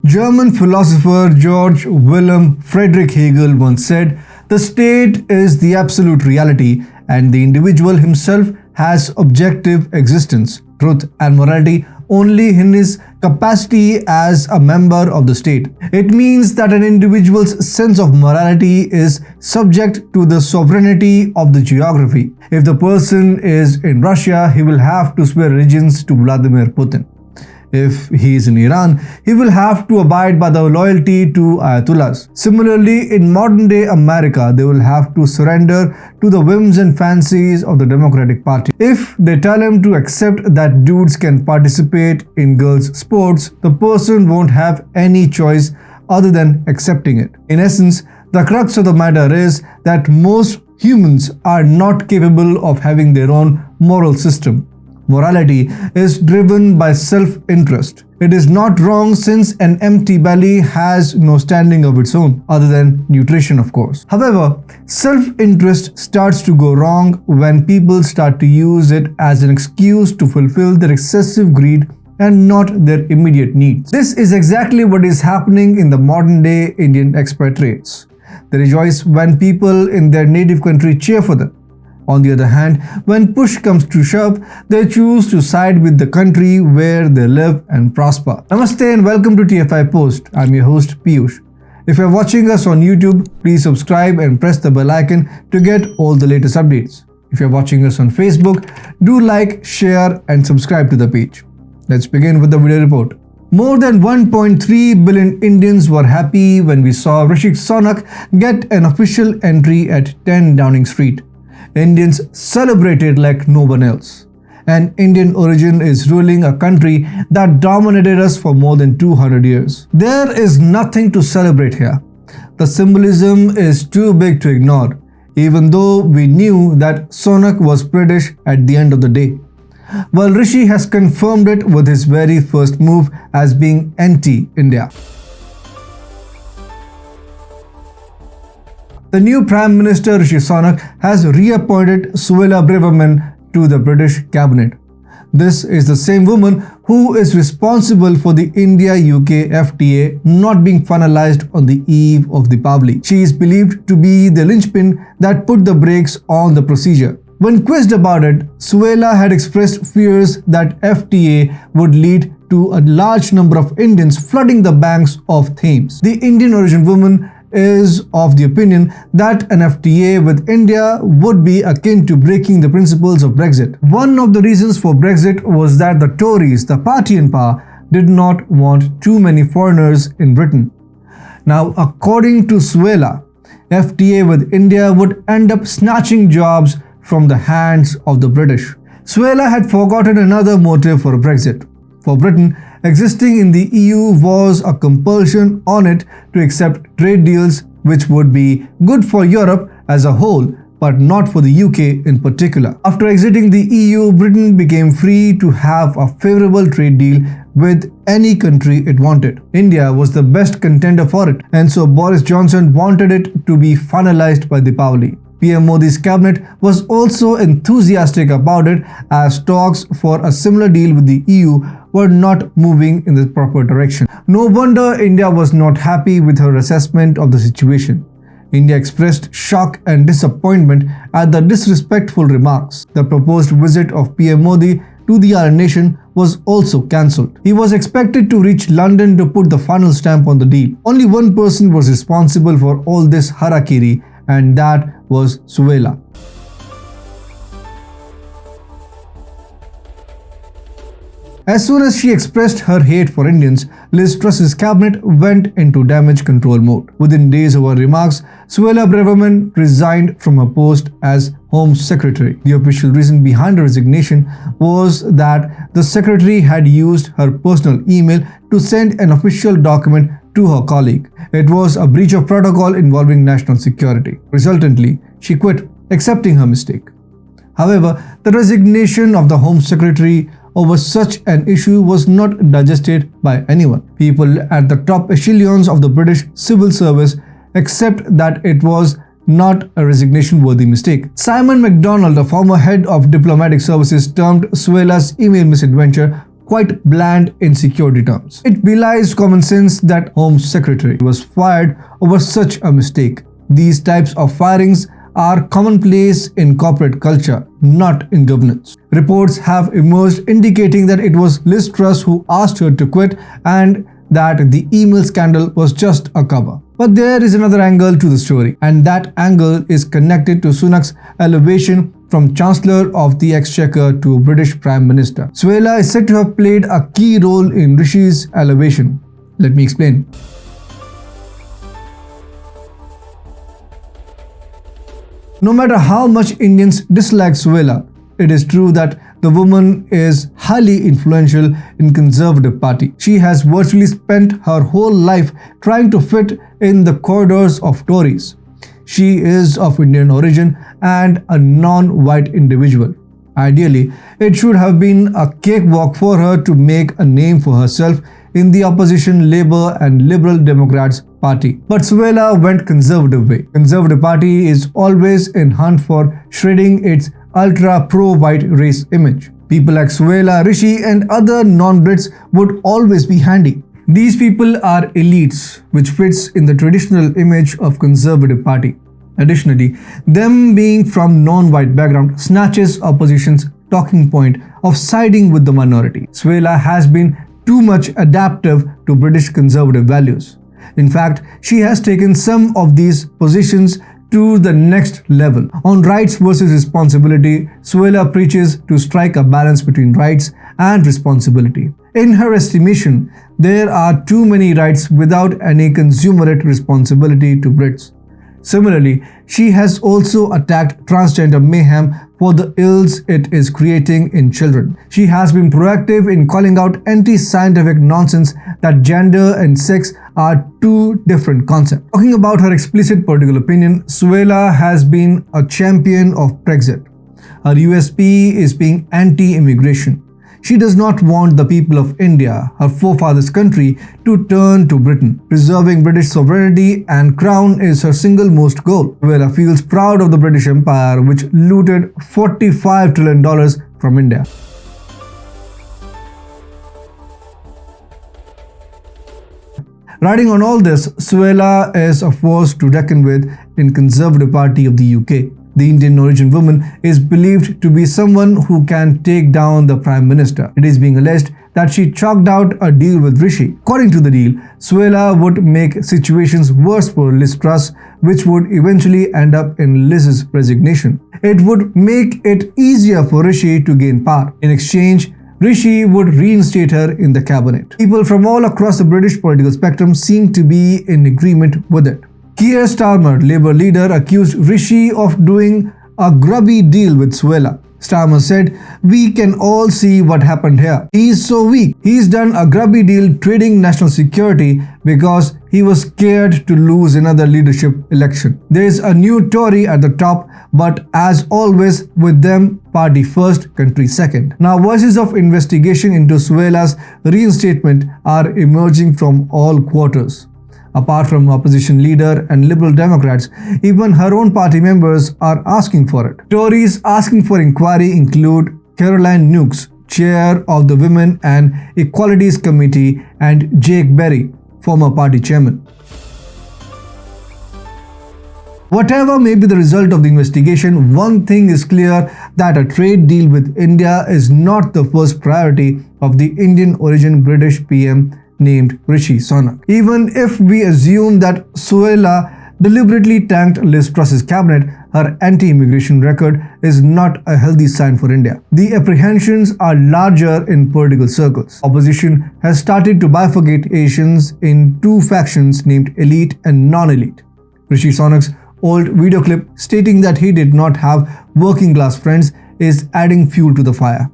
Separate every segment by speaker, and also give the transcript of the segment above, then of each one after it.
Speaker 1: German philosopher George Wilhelm Friedrich Hegel once said, "The state is the absolute reality, and the individual himself has objective existence, truth, and morality only in his capacity as a member of the state." It means that an individual's sense of morality is subject to the sovereignty of the geography. If the person is in Russia, he will have to swear allegiance to Vladimir Putin. If he is in Iran, he will have to abide by the loyalty to Ayatollahs. Similarly, in modern-day America, they will have to surrender to the whims and fancies of the Democratic Party. If they tell him to accept that dudes can participate in girls' sports, the person won't have any choice other than accepting it. In essence, the crux of the matter is that most humans are not capable of having their own moral system. Morality is driven by self-interest. It is not wrong since an empty belly has no standing of its own, other than nutrition, of course. However, self-interest starts to go wrong when people start to use it as an excuse to fulfill their excessive greed and not their immediate needs. This is exactly what is happening in the modern-day Indian expatriates. They rejoice when people in their native country cheer for them. On the other hand, when push comes to shove, they choose to side with the country where they live and prosper. Namaste and welcome to TFIPost. I'm your host Piyush. If you're watching us on YouTube, please subscribe and press the bell icon to get all the latest updates. If you're watching us on Facebook, do like, share and subscribe to the page. Let's begin with the video report. More than 1.3 billion Indians were happy when we saw Rishi Sunak get an official entry at 10 Downing Street. Indians celebrated like no one else. An Indian origin is ruling a country that dominated us for more than 200 years. There is nothing to celebrate here. The symbolism is too big to ignore, even though we knew that Sunak was British at the end of the day. Well, Rishi has confirmed it with his very first move as being anti-India. The new Prime Minister Rishi Sunak has reappointed Suella Braverman to the British cabinet. This is the same woman who is responsible for the India-UK FTA not being finalized on the eve of Deepavali. She is believed to be the linchpin that put the brakes on the procedure. When quizzed about it, Suella had expressed fears that FTA would lead to a large number of Indians flooding the banks of Thames. The Indian origin woman is of the opinion that an FTA with India would be akin to breaking the principles of Brexit. One of the reasons for Brexit was that the Tories, the party in power, did not want too many foreigners in Britain. Now, according to Suella, FTA with India would end up snatching jobs from the hands of the British. Suella had forgotten another motive for Brexit. For Britain, existing in the EU was a compulsion on it to accept trade deals which would be good for Europe as a whole, but not for the UK in particular. After exiting the EU, Britain became free to have a favorable trade deal with any country it wanted. India was the best contender for it, and so Boris Johnson wanted it to be finalized by Deepavali. PM Modi's cabinet was also enthusiastic about it, as talks for a similar deal with the EU were not moving in the proper direction. No wonder India was not happy with her assessment of the situation. India expressed shock and disappointment at the disrespectful remarks. The proposed visit of PM Modi to the Iron Nation was also cancelled. He was expected to reach London to put the final stamp on the deal. Only one person was responsible for all this harakiri, and that was Suella. As soon as she expressed her hate for Indians, Liz Truss's cabinet went into damage control mode. Within days of her remarks, Suella Braverman resigned from her post as Home Secretary. The official reason behind her resignation was that the secretary had used her personal email to send an official document to her colleague. It was a breach of protocol involving national security. Resultantly, she quit, accepting her mistake. However, the resignation of the Home Secretary over such an issue was not digested by anyone. People at the top echelons of the British civil service accept that it was not a resignation-worthy mistake. Simon MacDonald, a former head of diplomatic services, termed Suella's email misadventure, quite bland in security terms. It belies common sense that Home Secretary was fired over such a mistake. These types of firings are commonplace in corporate culture, not in governance. Reports have emerged indicating that it was Liz Truss who asked her to quit and that the email scandal was just a cover. But there is another angle to the story, and that angle is connected to Sunak's elevation from Chancellor of the Exchequer to British Prime Minister. Suella is said to have played a key role in Rishi's elevation. Let me explain. No matter how much Indians dislike Suella, it is true that the woman is highly influential in Conservative Party. She has virtually spent her whole life trying to fit in the corridors of Tories. She is of Indian origin and a non-white individual. Ideally, it should have been a cakewalk for her to make a name for herself in the opposition Labour and Liberal Democrats party. But Suella went Conservative way. Conservative Party is always in hunt for shredding its ultra pro-white race image. People like Suella, Rishi and other non-Brits would always be handy. These people are elites, which fits in the traditional image of Conservative Party. Additionally, them being from non-white background snatches opposition's talking point of siding with the minority. Suella has been too much adaptive to British conservative values. In fact, she has taken some of these positions to the next level. On rights versus responsibility, Suella preaches to strike a balance between rights and responsibility. In her estimation, there are too many rights without any consumerate responsibility to Brits. Similarly, she has also attacked transgender mayhem for the ills it is creating in children. She has been proactive in calling out anti-scientific nonsense that gender and sex are two different concepts. Talking about her explicit political opinion, Suella has been a champion of Brexit. Her USP is being anti-immigration. She does not want the people of India, her forefathers' country, to turn to Britain. Preserving British sovereignty and crown is her single most goal. Suella feels proud of the British Empire, which looted $45 trillion from India. Riding on all this, Suella is a force to reckon with in Conservative Party of the UK. The Indian origin woman is believed to be someone who can take down the Prime Minister. It is being alleged that she chalked out a deal with Rishi. According to the deal, Suella would make situations worse for Liz Truss, which would eventually end up in Liz's resignation. It would make it easier for Rishi to gain power. In exchange, Rishi would reinstate her in the cabinet. People from all across the British political spectrum seem to be in agreement with it. Keir Starmer, Labour leader, accused Rishi of doing a grubby deal with Suella. Starmer said, "We can all see what happened here. He's so weak. He's done a grubby deal trading national security because he was scared to lose another leadership election. There's a new Tory at the top, but as always with them, party first, country second." Now, voices of investigation into Suella's reinstatement are emerging from all quarters. Apart from opposition leader and Liberal Democrats, even her own party members are asking for it. Tories asking for inquiry include Caroline Nukes, chair of the Women and Equalities Committee, and Jake Berry, former party chairman. Whatever may be the result of the investigation, one thing is clear, that a trade deal with India is not the first priority of the Indian origin British PM named Rishi Sunak. Even if we assume that Suella deliberately tanked Liz Truss's cabinet, her anti-immigration record is not a healthy sign for India. The apprehensions are larger in political circles. Opposition has started to bifurcate Asians in two factions named elite and non-elite. Rishi Sunak's old video clip stating that he did not have working class friends is adding fuel to the fire.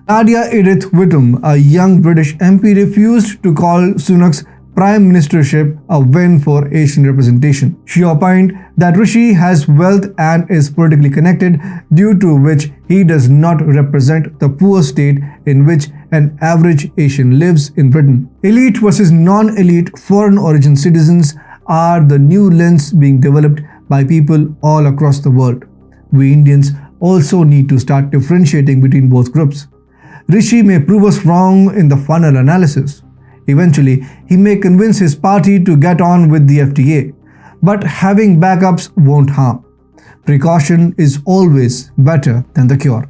Speaker 1: Nadia Edith Whittam, a young British MP, refused to call Sunak's prime ministership a win for Asian representation. She opined that Rishi has wealth and is politically connected, due to which he does not represent the poor state in which an average Asian lives in Britain. Elite versus non-elite foreign origin citizens are the new lens being developed by people all across the world. We Indians also need to start differentiating between both groups. Rishi may prove us wrong in the funnel analysis. Eventually, he may convince his party to get on with the FTA. But having backups won't harm. Precaution is always better than the cure.